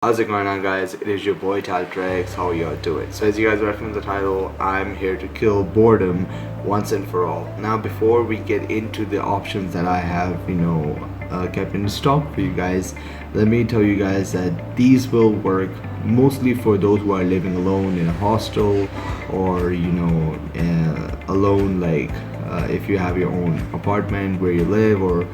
How's it going on, guys? It is your boy TalTrex. How y'all doing? So as you guys read from the title, I'm here to kill boredom once and for all. Now before we get into the options that I have kept in stock for you guys, let me tell you guys that these will work mostly for those who are living alone in a hostel, or alone, like if you have your own apartment where you live, or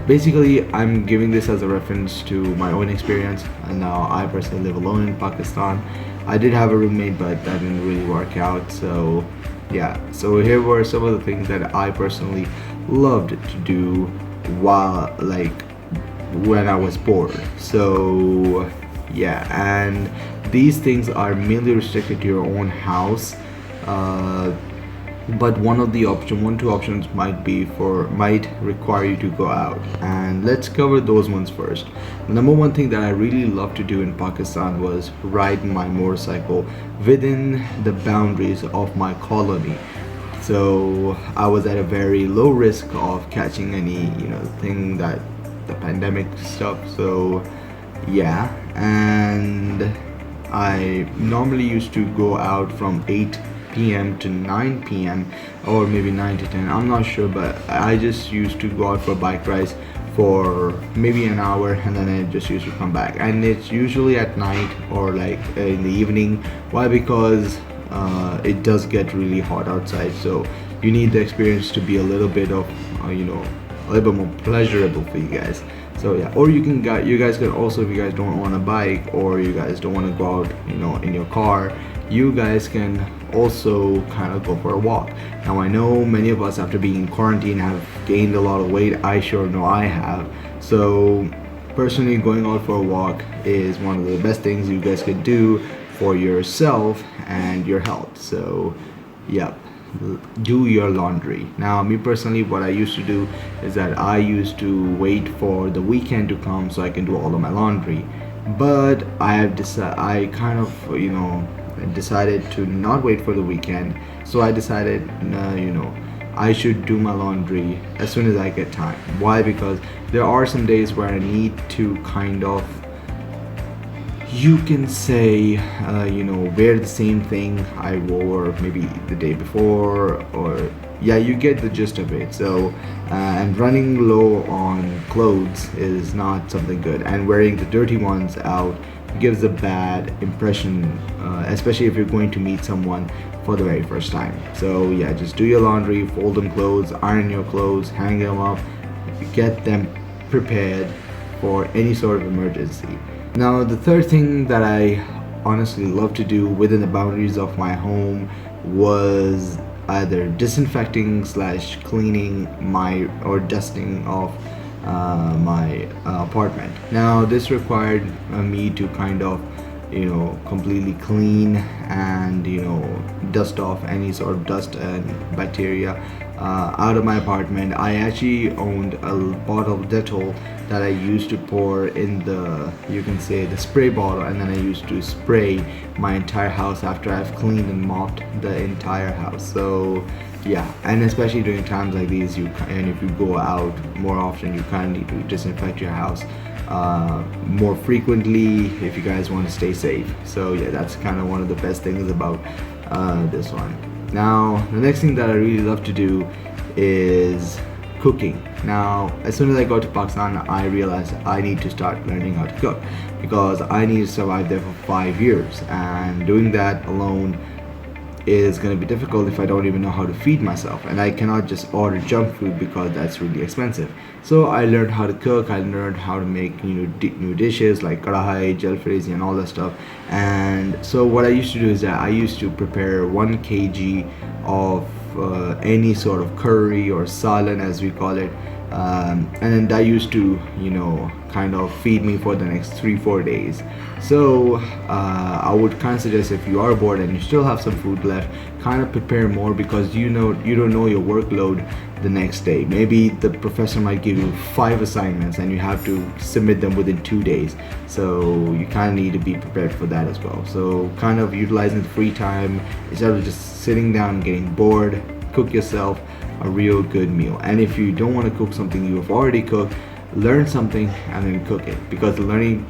basically, I'm giving this as a reference to my own experience. And now I personally live alone in Pakistan. I did have a roommate, but that didn't really work out. So, yeah. So here were some of the things that I personally loved to do while, like, when I was bored. So, yeah. And these things are mainly restricted to your own house. But two options might require you to go out, and let's cover those ones first. The number one thing that I really loved to do in Pakistan was ride my motorcycle within the boundaries of my colony. So I was at a very low risk of catching any thing, that the pandemic stuff. So yeah. And I normally used to go out from 8 p.m. to 9 p.m., or maybe 9 to 10. I'm not sure, but I just used to go out for bike rides for maybe an hour, and then I just used to come back. And it's usually at night, or like in the evening. Why? Because it does get really hot outside, so you need the experience to be a little bit of a little bit more pleasurable for you guys. So yeah, or you guys can also, if you guys don't want a bike, or you guys don't want to go out in your car, you guys can also kind of go for a walk. Now I know many of us, after being in quarantine, have gained a lot of weight. I sure know I have. So personally, going out for a walk is one of the best things you guys could do for yourself and your health. So yep, do your laundry. Now me personally, what I used to do is that I used to wait for the weekend to come so I can do all of my laundry. But I kind of decided to not wait for the weekend. So I decided I should do my laundry as soon as I get time. Why? Because there are some days where I need to kind of, you can say, wear the same thing I wore maybe the day before, or yeah, you get the gist of it. So and running low on clothes is not something good, and wearing the dirty ones out gives a bad impression, especially if you're going to meet someone for the very first time. So yeah, just do your laundry, fold them clothes, iron your clothes, hang them up, get them prepared for any sort of emergency. Now the third thing that I honestly love to do within the boundaries of my home was either disinfecting slash cleaning or dusting off my apartment. Now this required me to kind of completely clean and dust off any sort of dust and bacteria out of my apartment. I actually owned a bottle of Dettol that I used to pour in the, you can say, the spray bottle, and then I used to spray my entire house after I've cleaned and mopped the entire house. So yeah, and especially during times like these, and if you go out more often, you kind of need to disinfect your house more frequently if you guys want to stay safe. So yeah, that's kind of one of the best things about this one. Now the next thing that I really love to do is cooking. Now as soon as I got to Pakistan, I realized I need to start learning how to cook, because I need to survive there for 5 years, and doing that alone is going to be difficult if I don't even know how to feed myself, and I cannot just order junk food because that's really expensive. So I learned how to cook. I learned how to make new dishes like kadahai, jalfrezi, and all that stuff. And so what I used to do is that I used to prepare 1 kg of any sort of curry or salan, as we call it, and then that used to kind of feed me for the next 3-4 days. So I would kind of suggest, if you are bored and you still have some food left, kind of prepare more, because you don't know your workload the next day. Maybe the professor might give you 5 assignments and you have to submit them within 2 days. So you kind of need to be prepared for that as well. So kind of utilizing the free time, instead of just sitting down and getting bored, cook yourself a real good meal. And if you don't want to cook something you have already cooked, learn something and then cook it, because the learning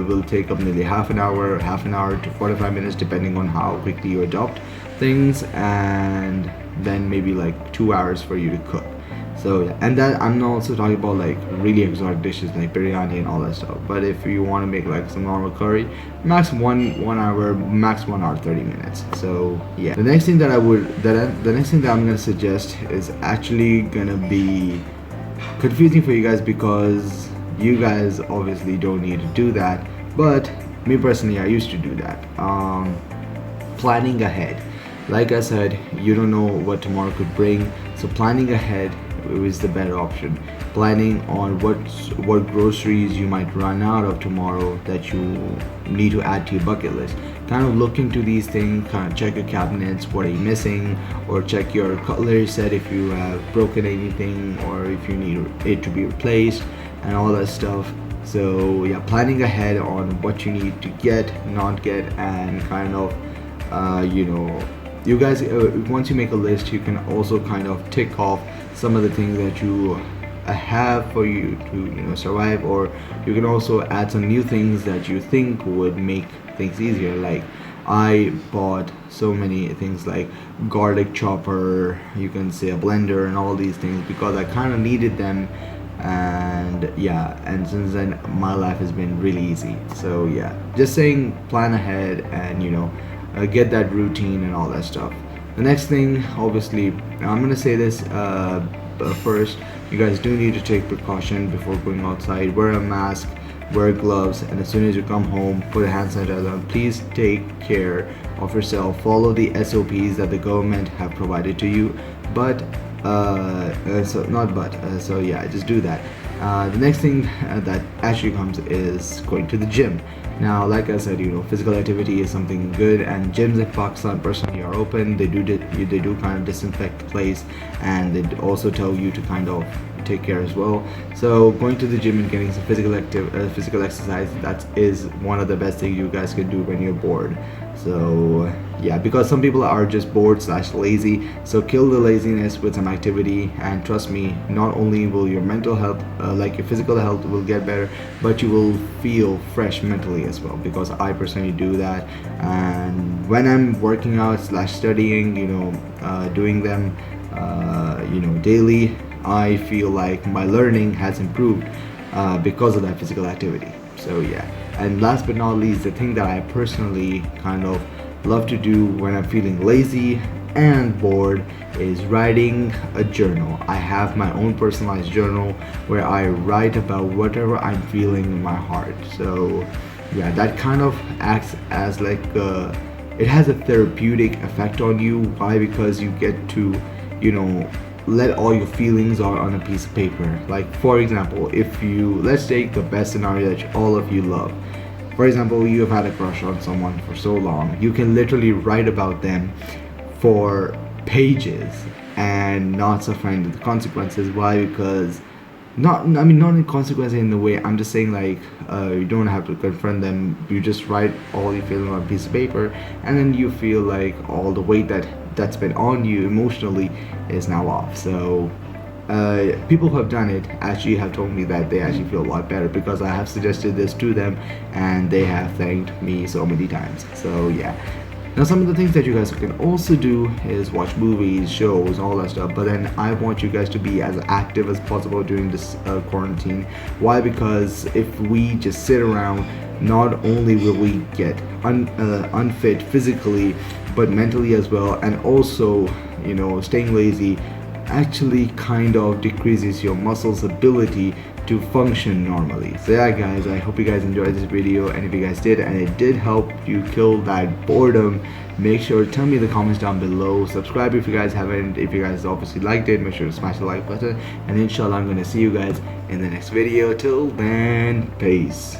will take up nearly half an hour to 45 minutes depending on how quickly you adopt things, and then maybe like 2 hours for you to cook. So yeah, and that I'm not also talking about like really exotic dishes like biryani and all that stuff. But if you want to make like some normal curry, max one hour, max 1 hour 30 minutes. So yeah, the next thing that the next thing that I'm gonna suggest is actually gonna be confusing for you guys, because you guys obviously don't need to do that. But me personally, I used to do that. Planning ahead. Like I said, you don't know what tomorrow could bring, so planning ahead is the better option. Planning on what groceries you might run out of tomorrow that you need to add to your bucket list. Kind of look into these things, kind of check your cabinets, what are you missing, or check your cutlery set if you have broken anything, or if you need it to be replaced, and all that stuff. So yeah, planning ahead on what you need to get, not get, and kind of you guys, once you make a list, you can also kind of tick off some of the things that you have for you to survive, or you can also add some new things that you think would make things easier. Like I bought so many things like garlic chopper, you can say a blender, and all these things because I kind of needed them. And yeah, and since then my life has been really easy. So yeah, just saying, plan ahead and get that routine and all that stuff. The next thing, obviously, I'm gonna say this but first, you guys do need to take precaution before going outside. Wear a mask, wear gloves, and as soon as you come home, put a hand sanitizer on. Please take care of yourself. Follow the SOPs that the government have provided to you. But so yeah, just do that. The next thing that actually comes is going to the gym. Now, like I said, physical activity is something good, and gyms in Pakistan personally are open. They do kind of disinfect the place, and they also tell you to kind of take care as well. So going to the gym and getting some physical exercise, that is one of the best things you guys can do when you're bored. So yeah, because some people are just bored / lazy, so kill the laziness with some activity, and trust me, not only will your mental health like your physical health will get better, but you will feel fresh mentally as well, because I personally do that. And when I'm working out / studying, doing them daily, I feel like my learning has improved because of that physical activity. So yeah, and last but not least, the thing that I personally kind of love to do when I'm feeling lazy and bored is writing a journal. I have my own personalized journal where I write about whatever I'm feeling in my heart. So yeah, that kind of acts as like it has a therapeutic effect on you. Why? Because you get to let all your feelings out on a piece of paper. Like for example, if let's take the best scenario that all of you love. For example, you have had a crush on someone for so long, you can literally write about them for pages and not suffering the consequences. Why? Because not in consequences in the way, I'm just saying like you don't have to confront them. You just write all your feelings on a piece of paper, and then you feel like all the weight that's been on you emotionally is now off. So people who have done it actually have told me that they actually feel a lot better, because I have suggested this to them and they have thanked me so many times. So yeah, now some of the things that you guys can also do is watch movies, shows, all that stuff. But then I want you guys to be as active as possible during this quarantine. Why? Because if we just sit around, not only will we get unfit physically, but mentally as well. And also staying lazy actually kind of decreases your muscles' ability to function normally. So yeah guys, I hope you guys enjoyed this video, and if you guys did and it did help you kill that boredom, make sure to tell me in the comments down below. Subscribe if you guys haven't. If you guys obviously liked it, make sure to smash the like button, and inshallah I'm gonna see you guys in the next video. Till then, peace.